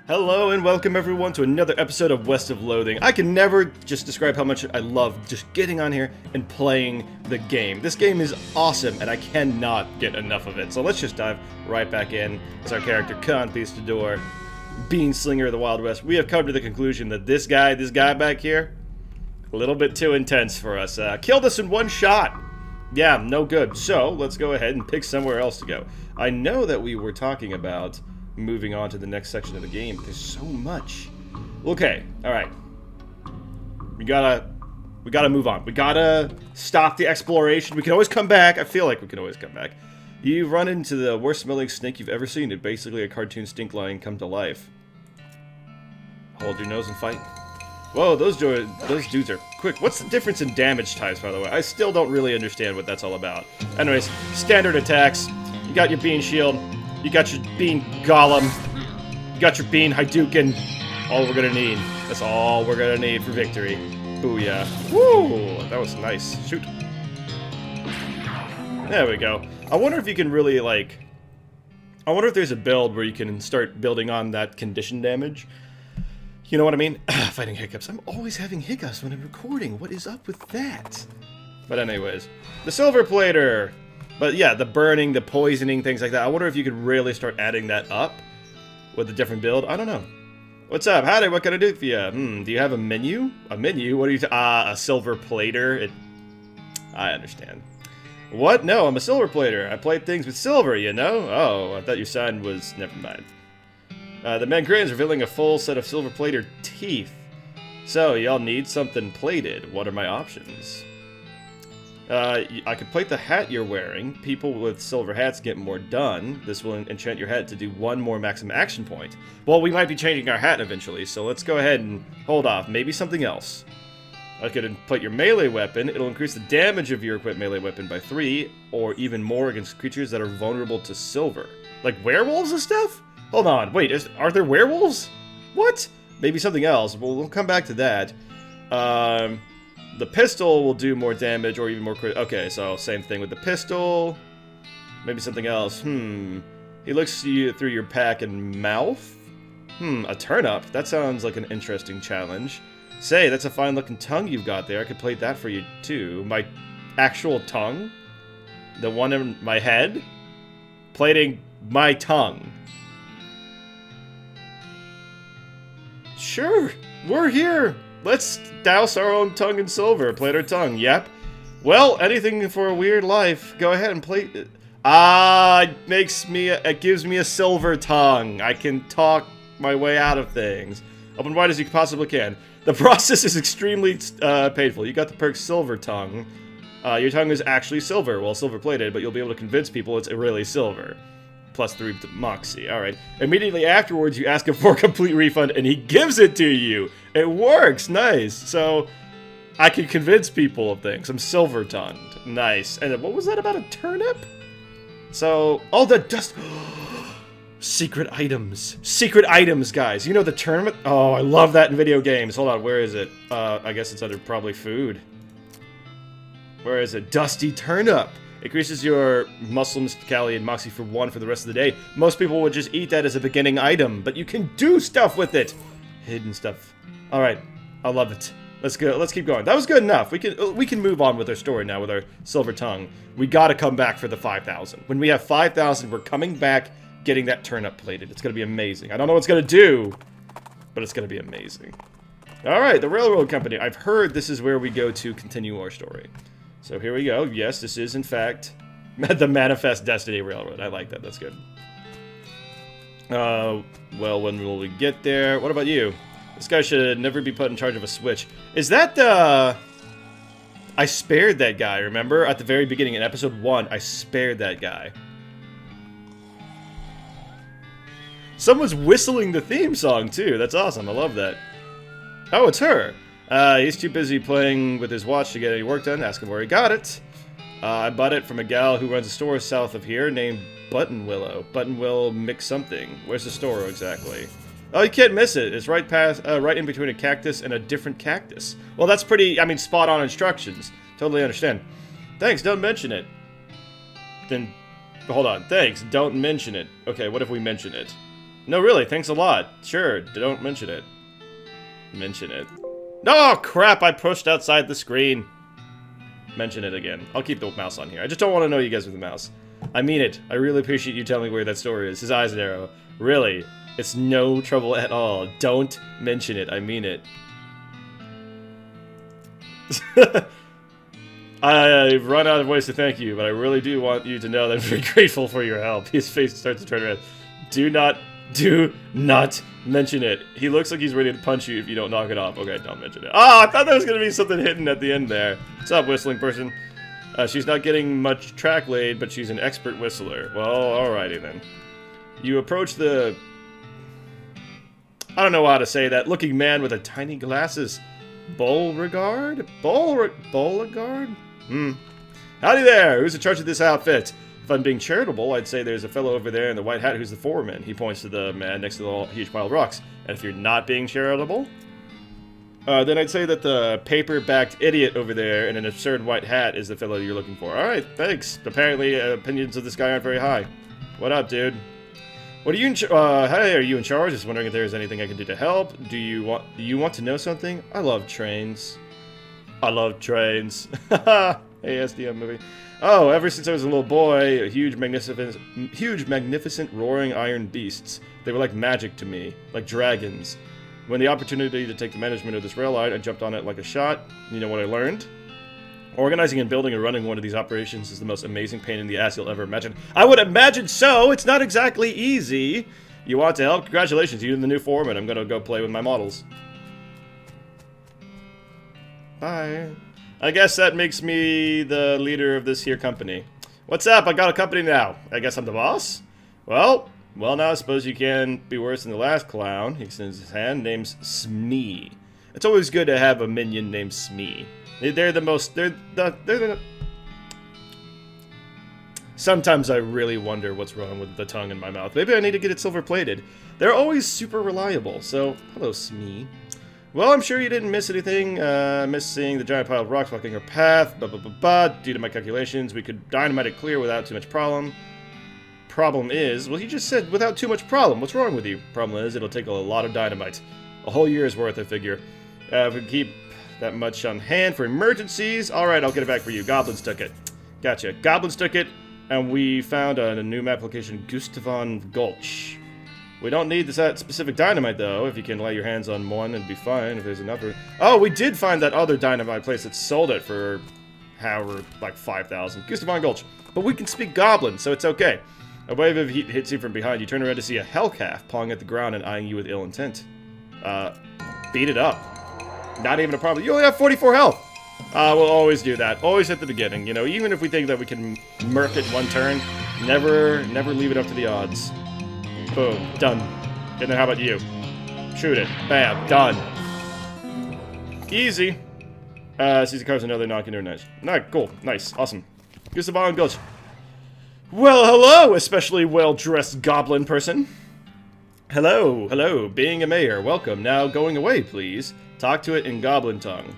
Hello and welcome everyone to another episode of West of Loathing. I can never just describe how much I love just getting on here and playing the game. This game is awesome and I cannot get enough of it. So let's just dive right back in as our character Conquistador, Beanslinger of the Wild West. We have come to the conclusion that this guy back here, a little bit too intense for us. Killed us in one shot. Yeah, no good. So let's go ahead and pick somewhere else to go. I know that we were talking about moving on to the next section of the game, but there's so much. Okay, alright. We gotta move on. We gotta stop the exploration. We can always come back. I feel like we can always come back. You run into the worst smelling snake you've ever seen. It's basically a cartoon stink lion come to life. Hold your nose and fight. Whoa, those dudes are quick. What's the difference in damage types, by the way? I still don't really understand what that's all about. Anyways, standard attacks. You got your bean shield. You got your bean golem. You got your bean Hadouken. All we're gonna need. That's all we're gonna need for victory. Booyah. Woo! That was nice. Shoot. There we go. I wonder if you can really, like... I wonder if there's a build where you can start building on that condition damage. You know what I mean? Fighting hiccups. I'm always having hiccups when I'm recording. What is up with that? But anyways. The Silver Plater! But yeah, the burning, the poisoning, things like that. I wonder if you could really start adding that up with a different build. I don't know. What's up? Howdy, what can I do for you? Do you have a menu? A menu? What are you a silver plater? I understand. What? No, I'm a silver plater. I plate things with silver, you know? Oh, I thought your sign was... Never mind. The man grins, revealing a full set of silver plater teeth. So, y'all need something plated. What are my options? I could plate the hat you're wearing. People with silver hats get more done. This will enchant your hat to do one more maximum action point. Well, we might be changing our hat eventually, so let's go ahead and hold off. Maybe something else. I could plate your melee weapon. It'll increase the damage of your equipped melee weapon by 3, or even more against creatures that are vulnerable to silver. Like werewolves and stuff? Hold on, wait, are there werewolves? What? Maybe something else. Well, we'll come back to that. The pistol will do more damage or even more crit. Okay, so same thing with the pistol. Maybe something else. He looks you through your pack and mouth. A turnip. That sounds like an interesting challenge. Say, that's a fine looking tongue you've got there. I could plate that for you too. My actual tongue? The one in my head? Plating my tongue. Sure, we're here. Let's douse our own tongue in silver. Plate our tongue, yep. Well, anything for a weird life. Go ahead and plate it. It gives me a silver tongue. I can talk my way out of things. Open wide as you possibly can. The process is extremely painful. You got the perk Silver Tongue. Your tongue is actually silver, well, silver plated, but you'll be able to convince people it's really silver. Plus 3 to Moxie. Alright. Immediately afterwards, you ask him for a complete refund, and he gives it to you! It works! Nice! So, I can convince people of things. I'm silver-tongued. Nice. And then, what was that about a turnip? So, oh, the dust... Secret items. Secret items, guys. You know the tournament? Oh, I love that in video games. Hold on, where is it? I guess it's under probably food. Where is it? Dusty Turnip. Increases your muscle, mysticality, and moxie for 1 for the rest of the day. Most people would just eat that as a beginning item, but you can do stuff with it. Hidden stuff. All right, I love it. Let's go. Let's keep going. That was good enough. We can move on with our story now with our silver tongue. We got to come back for the 5,000. When we have 5,000, we're coming back, getting that turnip plated. It's gonna be amazing. I don't know what it's gonna do, but it's gonna be amazing. All right, the railroad company. I've heard this is where we go to continue our story. So here we go. Yes, this is, in fact, the Manifest Destiny Railroad. I like that. That's good. Well, when will we get there? What about you? This guy should never be put in charge of a switch. Is that the... I spared that guy, remember? At the very beginning, in episode 1, I spared that guy. Someone's whistling the theme song, too. That's awesome. I love that. Oh, it's her. He's too busy playing with his watch to get any work done. Ask him where he got it. I bought it from a gal who runs a store south of here named Buttonwillow. Buttonwillow Mix something. Where's the store exactly? Oh, you can't miss it. It's right in between a cactus and a different cactus. Well, that's pretty, I mean, spot on instructions. Totally understand. Thanks, don't mention it. Then, hold on. Thanks, don't mention it. Okay, what if we mention it? No, really, thanks a lot. Sure, don't mention it. Mention it. Oh, crap, I pushed outside the screen. Mention it again. I'll keep the mouse on here. I just don't want to know you guys with the mouse. I mean it. I really appreciate you telling me where that store is. His eyes narrow. Really. It's no trouble at all. Don't mention it. I mean it. I've run out of ways to thank you, but I really do want you to know that I'm very grateful for your help. His face starts to turn red. Do not mention it. He looks like he's ready to punch you if you don't knock it off. Okay, don't mention it. Oh, I thought there was going to be something hidden at the end there. What's up, whistling person? She's not getting much track laid, but she's an expert whistler. Well, alrighty then. You approach the... I don't know how to say that. Looking man with a tiny glasses. Beauregard? Beauregard? Howdy there! Who's in charge of this outfit? If I'm being charitable, I'd say there's a fellow over there in the white hat who's the foreman. He points to the man next to the huge pile of rocks. And if you're not being charitable, then I'd say that the paper-backed idiot over there in an absurd white hat is the fellow you're looking for. Alright, thanks. Apparently, opinions of this guy aren't very high. What up, dude? What are you in hey, are you in charge? Just wondering if there's anything I can do to help. Do you want to know something? I love trains. I love trains. Hey, SDM movie. Oh, ever since I was a little boy, huge, magnificent, roaring iron beasts. They were like magic to me, like dragons. When the opportunity to take the management of this rail line, I jumped on it like a shot. You know what I learned? Organizing and building and running one of these operations is the most amazing pain in the ass you'll ever imagine. I would imagine so! It's not exactly easy! You want to help? Congratulations, you're the new foreman. I'm gonna go play with my models. Bye. I guess that makes me the leader of this here company. What's up? I got a company now. I guess I'm the boss? Well now I suppose you can be worse than the last clown. He extends his hand. Name's Smee. It's always good to have a minion named Smee. They're the Sometimes I really wonder what's wrong with the tongue in my mouth. Maybe I need to get it silver plated. They're always super reliable. So, hello, Smee. Well, I'm sure you didn't miss anything. Miss seeing the giant pile of rocks blocking our path. Due to my calculations, we could dynamite it clear without too much problem. Problem is, well, you just said without too much problem. What's wrong with you? Problem is, it'll take a lot of dynamite. A whole year's worth, I figure. If we keep that much on hand for emergencies. Alright, I'll get it back for you. Goblins took it. Gotcha. Goblins took it, and we found a new map location, Gustavon Gulch. We don't need that specific dynamite, though. If you can lay your hands on one, it'd be fine if there's enough. Oh, we did find that other dynamite place that sold it for, however, like 5,000. Gustavon Gulch. But we can speak Goblin, so it's okay. A wave of heat hits you from behind. You turn around to see a hellcalf pawing at the ground and eyeing you with ill intent. Beat it up. Not even a problem. You only have 44 health. We'll always do that. Always at the beginning. You know, even if we think that we can murk it one turn, never leave it up to the odds. Boom. Done. And then how about you? Shoot it. Bam. Done. Easy. Sees the carves another knock into her nice. Alright, cool. Nice. Awesome. Gustavon Gulch. Well, hello, especially well-dressed goblin person. Hello. Being a mayor. Welcome. Now going away, please. Talk to it in goblin tongue.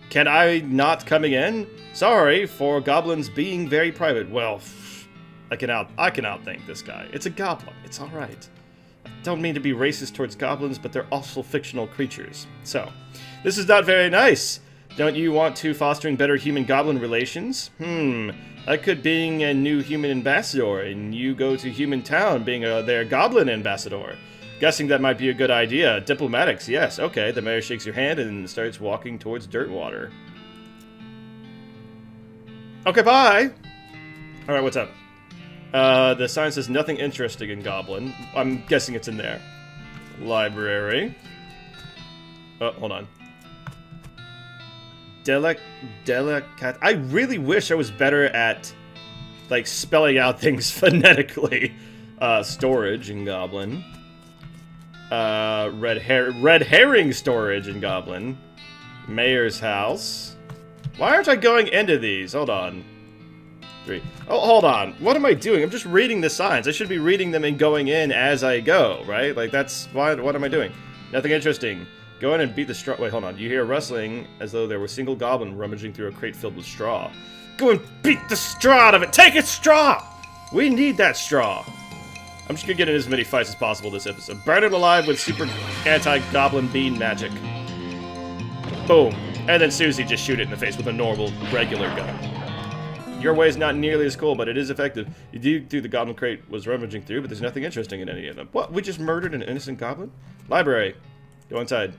Can I not come again? Sorry for goblins being very private. Well, I can outthink this guy. It's a goblin. It's alright. I don't mean to be racist towards goblins, but they're also fictional creatures. So, this is not very nice. Don't you want to fostering better human-goblin relations? I could being a new human ambassador, and you go to human town being their goblin ambassador. Guessing that might be a good idea. Diplomatics, yes. Okay, the mayor shakes your hand and starts walking towards Dirtwater. Okay, bye! Alright, what's up? The sign says nothing interesting in Goblin. I'm guessing it's in there. Library. Oh, hold on. Delicat. I really wish I was better at, like, spelling out things phonetically. Storage in Goblin. Red herring storage in Goblin. Mayor's house. Why aren't I going into these? Hold on. 3. Oh, hold on. What am I doing? I'm just reading the signs. I should be reading them and going in as I go, right? Like, that's... what am I doing? Nothing interesting. Go in and beat the straw... Wait, hold on. You hear rustling as though there were a single goblin rummaging through a crate filled with straw. Go and beat the straw out of it! Take its straw! We need that straw! I'm just gonna get in as many fights as possible this episode. Burn it alive with super anti-goblin bean magic. Boom. And then Susie just shoot it in the face with a normal, regular gun. Your way is not nearly as cool, but it is effective. You dig through the goblin crate was rummaging through, but there's nothing interesting in any of them. What? We just murdered an innocent goblin? Library. Go inside.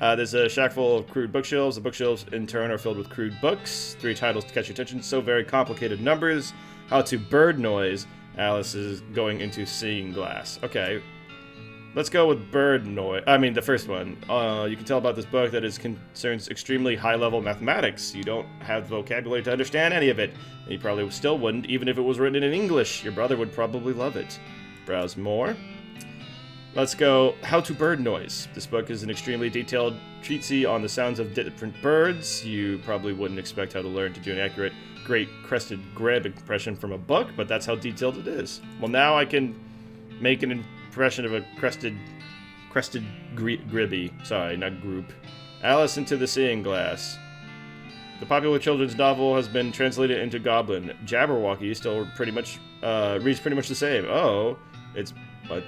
There's a shack full of crude bookshelves. The bookshelves, in turn, are filled with crude books. 3 titles to catch your attention. So very complicated numbers. How to bird noise. Alice is going into seeing glass. Okay. Let's go with bird noise. I mean, the first one. You can tell about this book that it concerns extremely high-level mathematics. You don't have the vocabulary to understand any of it. And you probably still wouldn't, even if it was written in English. Your brother would probably love it. Browse more. Let's go, How to Bird Noise. This book is an extremely detailed treatise on the sounds of different birds. You probably wouldn't expect how to learn to do an accurate great crested grib impression from a book, but that's how detailed it is. Well, now I can make an impression of a crested gribby. Sorry, not group. Alice into the Seeing Glass. The popular children's novel has been translated into Goblin. Jabberwocky still pretty much reads pretty much the same. Oh, it's what?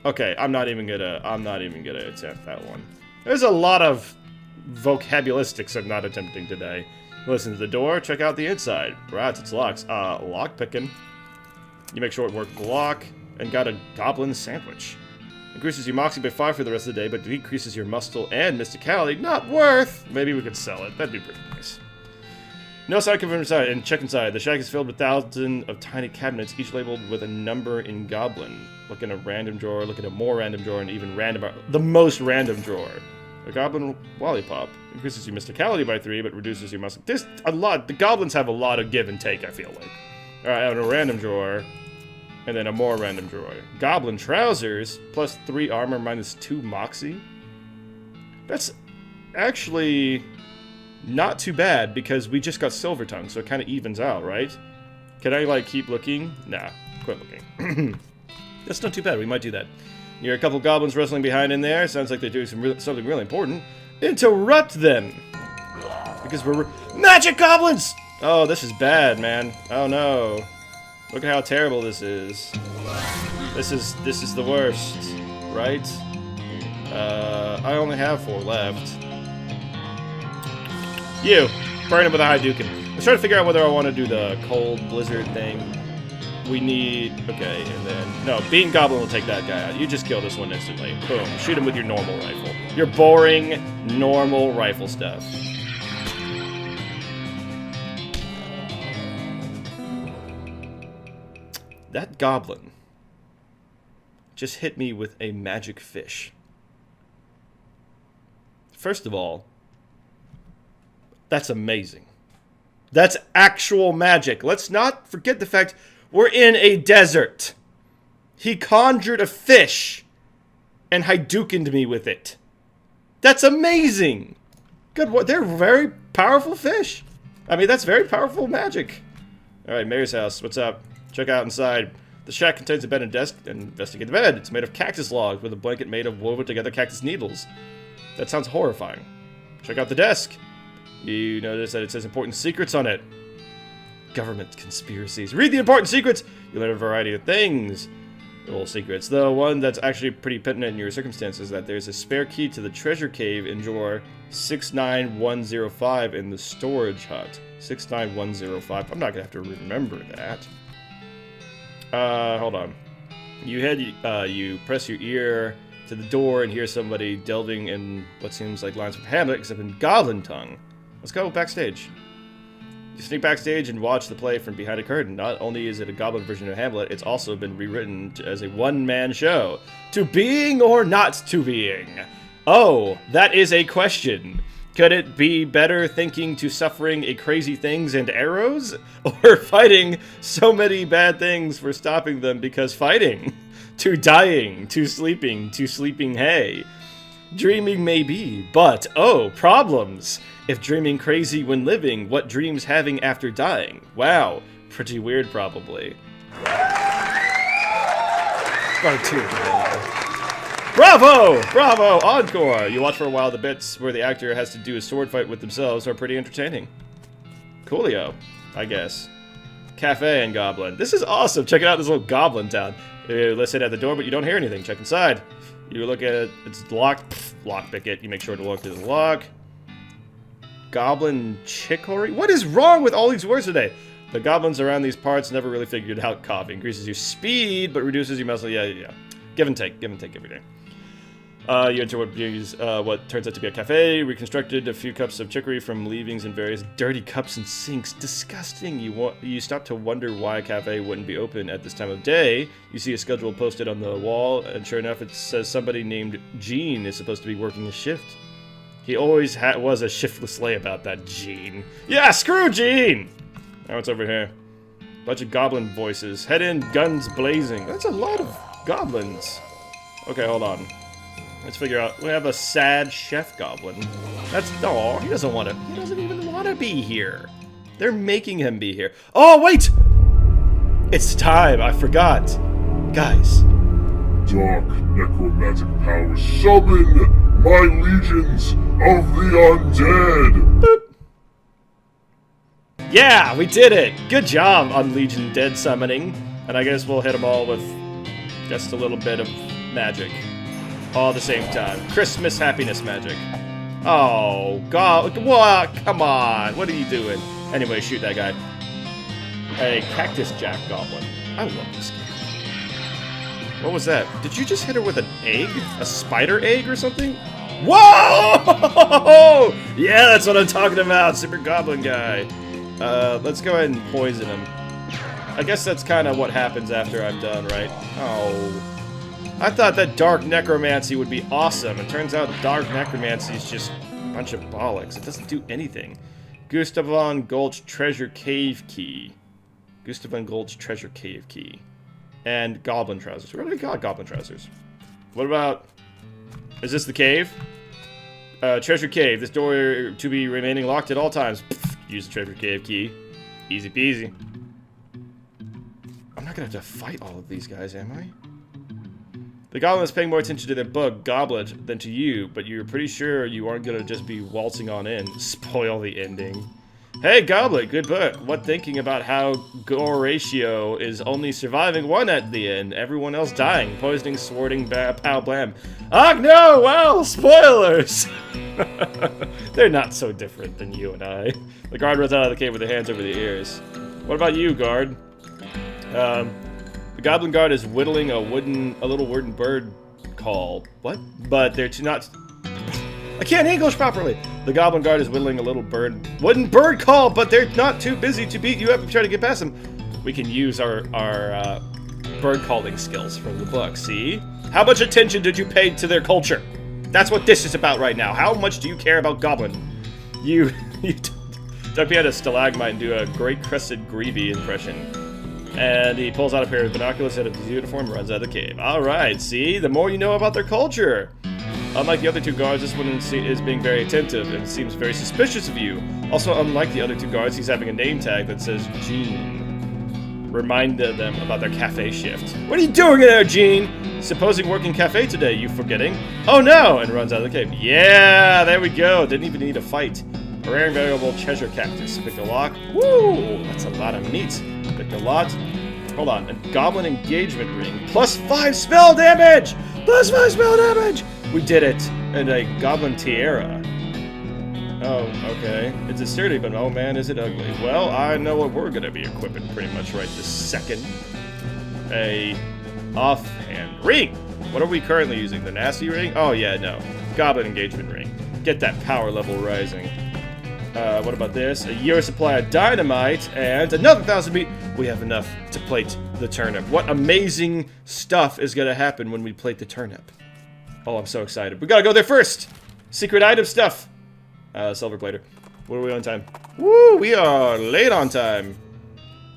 Okay, I'm not even gonna attempt that one. There's a lot of vocabularistics I'm not attempting today. Listen to the door, check out the inside. Rats, it's locks. Lock picking. You make short work of the lock, and got a goblin sandwich. Increases your moxie by 5 for the rest of the day, but decreases your muscle and mysticality. Not worth! Maybe we could sell it. That'd be pretty nice. No sign from inside, and check inside. The shack is filled with thousands of tiny cabinets, each labeled with a number in Goblin. Look in a random drawer, look at a more random drawer, and even the most random drawer. A Goblin Lollipop. Increases your mysticality by 3, but reduces your muscle. There's a lot. The goblins have a lot of give and take, I feel like. Alright, I have a random drawer, and then a more random drawer. Goblin Trousers, plus 3 armor, minus 2 moxie. That's actually not too bad, because we just got Silver Tongue, so it kind of evens out, right? Can I, like, keep looking? Nah, quit looking. That's not too bad, we might do that. You hear a couple goblins wrestling behind in there. Sounds like they're doing something really important. Interrupt them! Because we're magic goblins! Oh, this is bad, man. Oh no. Look at how terrible this is. This is the worst, right? I only have 4 left. You! Burn him with a Hadouken. Let's try to figure out whether I want to do the cold blizzard thing. We need... Okay, and then... No, Bean Goblin will take that guy out. You just kill this one instantly. Boom. Shoot him with your normal rifle. Your boring, normal rifle stuff. That goblin just hit me with a magic fish. First of all, that's amazing. That's actual magic. Let's not forget the fact we're in a desert. He conjured a fish and Hadoukened me with it. That's amazing. Good. They're very powerful fish. I mean, that's very powerful magic. All right, Mayor's house. What's up? Check out inside. The shack contains a bed and desk. Investigate the bed. It's made of cactus logs with a blanket made of woven together cactus needles. That sounds horrifying. Check out the desk. You notice that it says important secrets on it. Government conspiracies. Read the important secrets. You learn a variety of things. Little secrets. The one that's actually pretty pertinent in your circumstances is that there's a spare key to the treasure cave in drawer 69105 in the storage hut. 69105. I'm not gonna have to remember that. Hold on. You press your ear to the door and hear somebody delving in what seems like lines from Hamlet, except in Goblin tongue. Let's go backstage. You sneak backstage and watch the play from behind a curtain. Not only is it a Goblin version of Hamlet, it's also been rewritten as a one-man show. To being or not to being? Oh, that is a question. Could it be better thinking to suffering a crazy things and arrows? Or fighting so many bad things for stopping them because fighting? To dying, to sleeping hay. Dreaming may be, but, oh, problems. If dreaming crazy when living, what dreams having after dying? Wow, pretty weird probably. Part 2. Bravo! Bravo! Encore! You watch for a while, the bits where the actor has to do a sword fight with themselves are pretty entertaining. Coolio, I guess. Cafe and Goblin. This is awesome. Check it out, this little Goblin town. You listen at the door, but you don't hear anything. Check inside. You look at it. It's locked. Lockpick it. You make sure to look through the lock. Goblin chicory? What is wrong with all these words today? The goblins around these parts never really figured out coffee. Increases your speed, but reduces your muscle. Yeah. Give and take every day. You enter what turns out to be a cafe. Reconstructed a few cups of chicory from leavings and various dirty cups and sinks. Disgusting. You stop to wonder why a cafe wouldn't be open at this time of day. You see a schedule posted on the wall, and sure enough, it says somebody named Gene is supposed to be working a shift. He always was a shiftless layabout, that Gene. Yeah, screw Gene! Now what's over here? Bunch of goblin voices. Head in, guns blazing. That's a lot of goblins. Okay, hold on. Let's figure out. We have a sad chef goblin. Oh, he doesn't want to. He doesn't even want to be here. They're making him be here. Oh, wait! It's time. I forgot. Guys. Dark necromantic powers summon my legions of the undead. Boop. Yeah, we did it. Good job on Legion Dead summoning. And I guess we'll hit them all with just a little bit of magic. All at the same time. Christmas happiness magic. Oh, God. What? Come on. What are you doing? Anyway, shoot that guy. A Cactus Jack Goblin. I love this game. What was that? Did you just hit her with an egg? A spider egg or something? Whoa! Yeah, that's what I'm talking about. Super Goblin guy. Let's go ahead and poison him. I guess that's kind of what happens after I'm done, right? Oh. I thought that Dark Necromancy would be awesome. It turns out Dark Necromancy is just a bunch of bollocks. It doesn't do anything. Gustavon Gulch Treasure Cave Key. Gustavon Gulch Treasure Cave Key. And Goblin Trousers. We already got Goblin Trousers. What about... Is this the cave? Treasure Cave. This door to be remaining locked at all times. Pfft, use the Treasure Cave key. Easy peasy. I'm not gonna have to fight all of these guys, am I? The goblin is paying more attention to their bug, Goblet, than to you, but you're pretty sure you aren't gonna just be waltzing on in. Spoil the ending. Hey, Goblet, good book. What thinking about how Goratio is only surviving one at the end, everyone else dying, poisoning, swording, pow blam. Ah, no, well, spoilers! They're not so different than you and I. The guard runs out of the cave with their hands over their ears. What about you, guard? The goblin guard is whittling a little wooden bird call. What? But they're not... I can't English properly! The goblin guard is whittling a little wooden bird call, but they're not too busy to beat you up and try to get past them. We can use our bird calling skills from the book, see? How much attention did you pay to their culture? That's what this is about right now. How much do you care about goblin? You duck behind a stalagmite and do a great crested greavy impression. And he pulls out a pair of binoculars out of his uniform and runs out of the cave. Alright, see? The more you know about their culture. Unlike the other two guards, this one is being very attentive and seems very suspicious of you. Also, unlike the other two guards, he's having a name tag that says Gene. Remind them about their cafe shift. What are you doing in there, Gene? Supposing working cafe today, you forgetting? Oh no! And runs out of the cave. Yeah, there we go. Didn't even need a fight. A rare and valuable treasure cactus. Pick a lock. Woo! That's a lot of meat. Pick a lot. Hold on. A goblin engagement ring. +5 spell damage! +5 spell damage! We did it. And a goblin tiara. Oh, okay. It's a sturdy, but oh man, is it ugly. Well, I know what we're gonna be equipping pretty much right this second. A offhand ring. What are we currently using? The nasty ring? Oh yeah, no. Goblin engagement ring. Get that power level rising. What about this? A year supply of dynamite and another 1,000 meat. We have enough to plate the turnip. What amazing stuff is gonna happen when we plate the turnip? Oh, I'm so excited. We gotta go there first! Secret item stuff! Silver plater. What are we on time? Woo! We are late on time.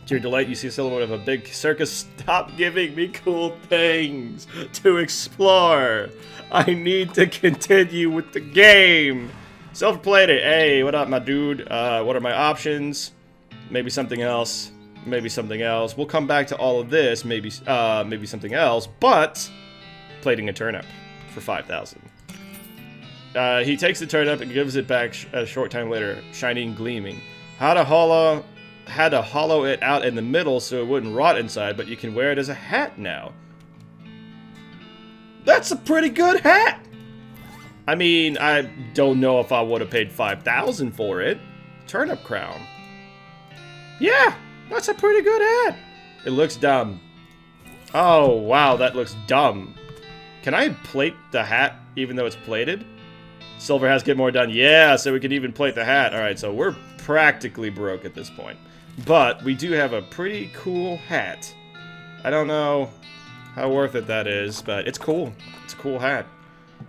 To your delight, you see a silhouette of a big circus. Stop giving me cool things to explore. I need to continue with the game. Silver plater. Hey, what up, my dude? What are my options? Maybe something else. Maybe something else. We'll come back to all of this. Maybe something else. But plating a turnip for 5,000. He takes the turnip and gives it back a short time later, shiny and gleaming. Hada holla, had to hollow it out in the middle so it wouldn't rot inside, but you can wear it as a hat now. That's a pretty good hat! I mean, I don't know if I would have paid $5,000 for it. Turnip crown. Yeah, that's a pretty good hat. It looks dumb. Oh, wow, that looks dumb. Can I plate the hat even though it's plated? Silver has get more done. Yeah, so we can even plate the hat. Alright, so we're practically broke at this point. But we do have a pretty cool hat. I don't know how worth it that is, but it's cool. It's a cool hat.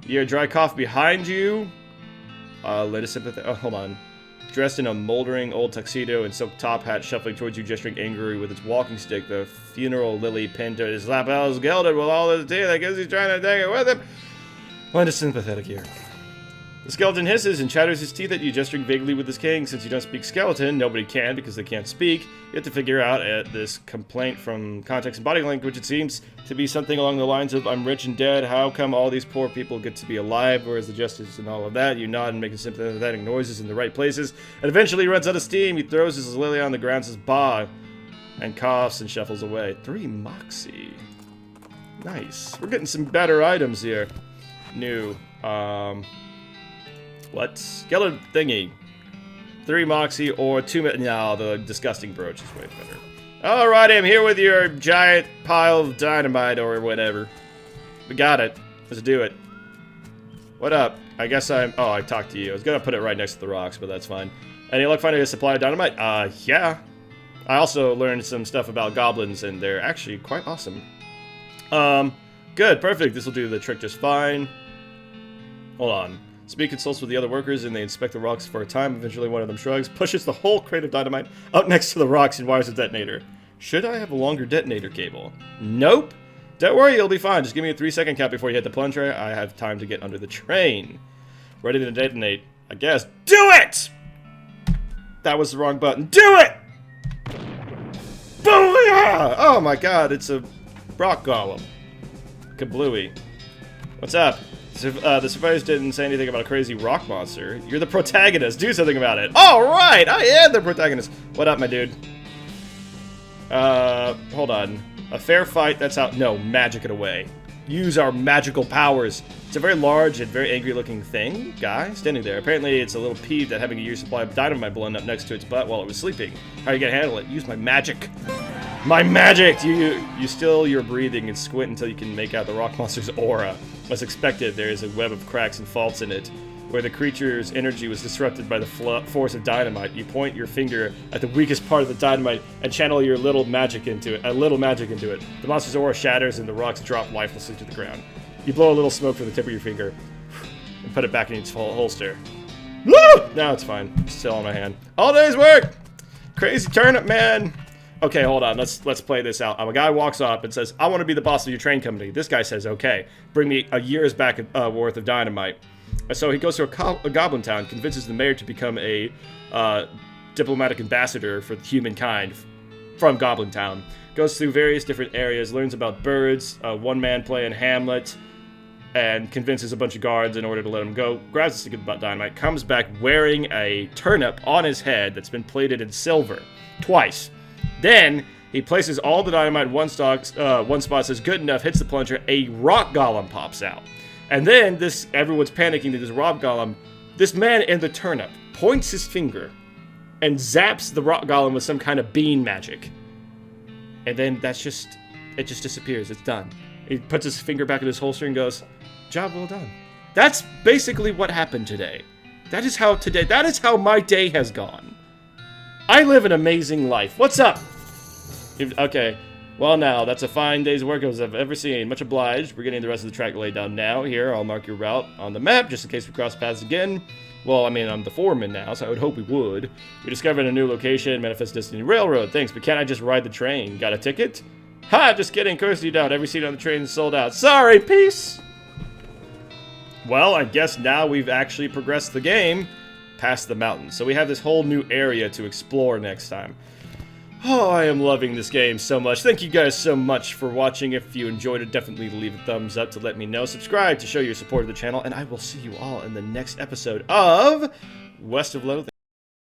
You hear dry cough behind you. Let us sympathy. Oh, hold on. Dressed in a moldering old tuxedo and silk top hat, shuffling towards you, gesturing angrily with its walking stick. The funeral lily pinned to his lapels, gilded with all the teeth. I guess he's trying to take it with him. Lend a sympathetic ear. The skeleton hisses and chatters his teeth at you, gesturing vaguely with his cane. Since you don't speak skeleton, nobody can because they can't speak. You have to figure out this complaint from context and body language. It seems to be something along the lines of, I'm rich and dead, how come all these poor people get to be alive? Where's the justice and all of that? You nod and make sympathetic noises in the right places. And eventually he runs out of steam. He throws his lily on the ground, says, bah, and coughs and shuffles away. 3 moxie. Nice. We're getting some better items here. New. What? Skeleton thingy. 3 moxie or 2 no, the disgusting brooch is way better. Alrighty, I'm here with your giant pile of dynamite or whatever. We got it. Let's do it. What up? I guess I'm... Oh, I talked to you. I was gonna put it right next to the rocks, but that's fine. Any luck finding a supply of dynamite? Yeah. I also learned some stuff about goblins, and they're actually quite awesome. Good, perfect. This will do the trick just fine. Hold on. Speak consults with the other workers, and they inspect the rocks for a time. Eventually, one of them shrugs, pushes the whole crate of dynamite up next to the rocks, and wires a detonator. Should I have a longer detonator cable? Nope. Don't worry, you'll be fine. Just give me a 3-second count before you hit the plunger. I have time to get under the train. Ready to detonate, I guess. Do it! That was the wrong button. Do it! Booyah! Oh my god, it's a rock golem. Kablooey. What's up? The survivors didn't say anything about a crazy rock monster. You're the protagonist. Do something about it. Alright, I am the protagonist. What up, my dude? Hold on. A fair fight, that's how... No, magic it away. Use our magical powers. It's a very large and very angry-looking thing, guy, standing there. Apparently, it's a little peeved at having a year's supply of dynamite blown up next to its butt while it was sleeping. How are you gonna handle it? Use my magic. My magic! You still your breathing and squint until you can make out the rock monster's aura. As expected, there is a web of cracks and faults in it. Where the creature's energy was disrupted by the force of dynamite, you point your finger at the weakest part of the dynamite and channel your little magic into it. The monster's aura shatters and the rocks drop lifelessly to the ground. You blow a little smoke from the tip of your finger and put it back in its holster. Woo! Now it's fine. It's still on my hand. All day's work! Crazy turnip man! Okay, hold on. Let's play this out. A guy walks up and says, I want to be the boss of your train company. This guy says, okay. Bring me a year's back worth of dynamite. So he goes to a goblin town, convinces the mayor to become a diplomatic ambassador for humankind from Goblin Town. Goes through various different areas, learns about birds, one man playing Hamlet, and convinces a bunch of guards in order to let him go. Grabs a stick of dynamite, comes back wearing a turnip on his head that's been plated in silver. Twice. Then he places all the dynamite in one spot, says good enough, hits the plunger, a rock golem pops out. And then everyone's panicking that this rock golem, this man in the turnip points his finger and zaps the rock golem with some kind of bean magic. And then it just disappears. It's done. He puts his finger back in his holster and goes, job well done. That's basically what happened today. That is how my day has gone. I live an amazing life. What's up? Okay. Well, now, that's a fine day's work as I've ever seen. Much obliged. We're getting the rest of the track laid down now. Here, I'll mark your route on the map, just in case we cross paths again. Well, I mean, I'm the foreman now, so I would hope we would. We discovered a new location, Manifest Destiny Railroad. Thanks, but can't I just ride the train? Got a ticket? Ha! Just kidding. Curse you down. Every seat on the train is sold out. Sorry, peace! Well, I guess now we've actually progressed the game past the mountains. So we have this whole new area to explore next time. Oh, I am loving this game so much. Thank you guys so much for watching. If you enjoyed it, definitely leave a thumbs up to let me know. Subscribe to show your support of the channel, and I will see you all in the next episode of West of Loathing.